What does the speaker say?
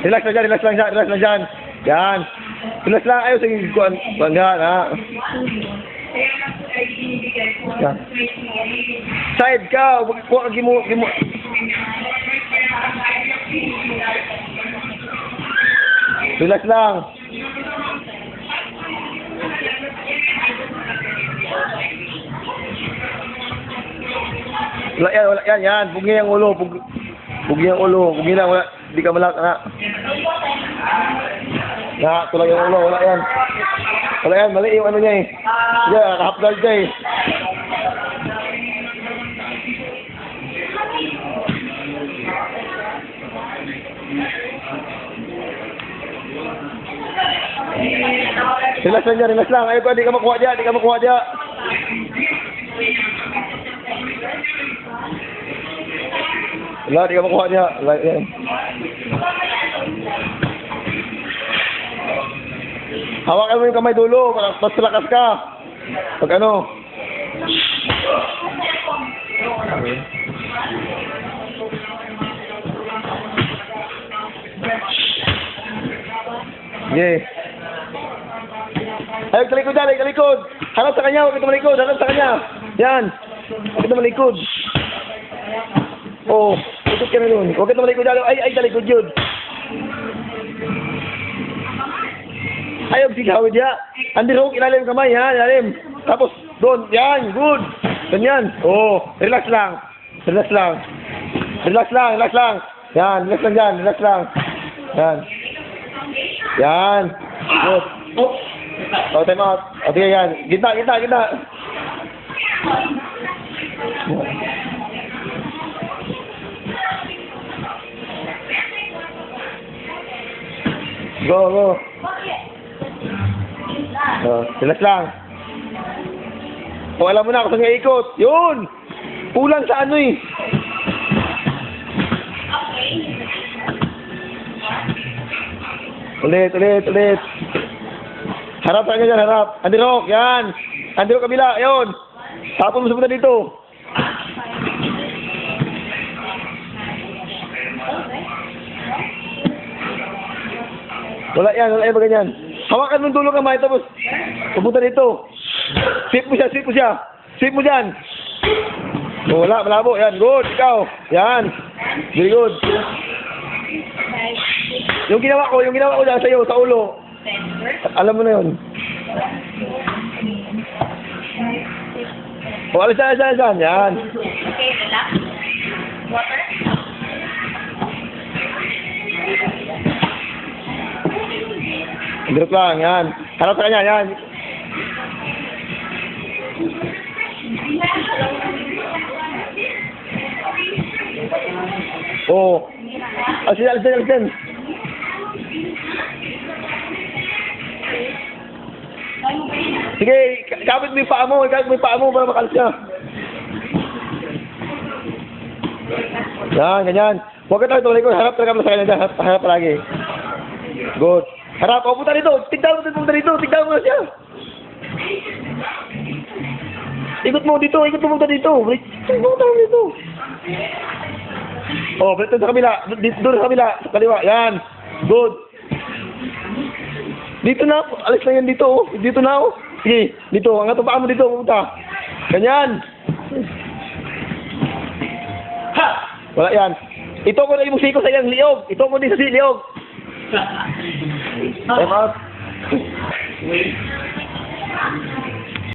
Relax lang dyan, relax lang dyan, relax lang dyan. Yan. Relax lang, ayaw sige, kuhan ha. Yan. Side ka, huwag gimo. Relax lang. Wala yan. Pugi ang ulo, pugi ang ulo, pugi lang, wala, di ka malak, na. Tulad yung ulo, wala yan. Wala yan, mali yung ano niya eh. Yeah, half guard niya eh. Relax lang dyan, relax lang. Ayaw ko, di ka makuha dyan, Wala, di ka makuha dyan. Hawakan mo yung kamay dulo, mas lakas ka. Pag ano. Yeah. Ayaw talikod dyan, talikod. Harap sa kanya, huwag ito malikod, harap sa kanya. Yan. Huwag ito malikod. Oh, ikot ka na nun. Huwag ito malikod dyan. Ay, talikod yun. Ayaw sigawid ya. Andi Rock, ilalim kamay ha, ilalim. Tapos, doon, yan, good. Ganyan. Oh, relax lang. Relax lang. Relax lang. Yan, relax lang dyan, relax lang. Yan. Yan. Good. Oh, time out. Okay, yan. Gitna. Go. Relax lang. Kung alam mo na kung saan nga ikot. Yun! Kulang sa ano eh. Ulit. Harap sa kanya dyan, harap. Andi Rock, yan. Andi Rock kabila, yun. Tapon mo sa punta dito. Wala yan ba ganyan. Hawakan mo yung dulo kamay, tapos pupunta dito. Sweep mo siya. Sweep mo dyan. Oh, wala, malabo. Yan, good. Ikaw. Yan. Very good. Yung ginawa ko dyan sa'yo, sa ulo. Alam mo na yun. O, alis. Yan. Okay, relax. Water? Drop lang, yan. Harap sa kanya, yan. Oh. Alisin. Sige, kapit mo yung paa mo para makalis ka. Yan, ganyan. Huwag ka tayo tuloy ko. Harap talaga mo sa kanya dyan. Harap palagi. Good. Harap. O, punta dito. Tignan mo na siya. Ikot mo dito. Punta dito. Oh, dito sa kabila. Dito sa kabila. Sa kaliwa. Yan. Good. Dito na. Alis na yan dito. Oh. Dito na. Oh. Sige. Dito. Ang atong paa mo dito. Pumunta. Ganyan. Ha! Wala yan. Ito ko na yung musiko sa iyang liog. Ito ko din sa liog. Time out.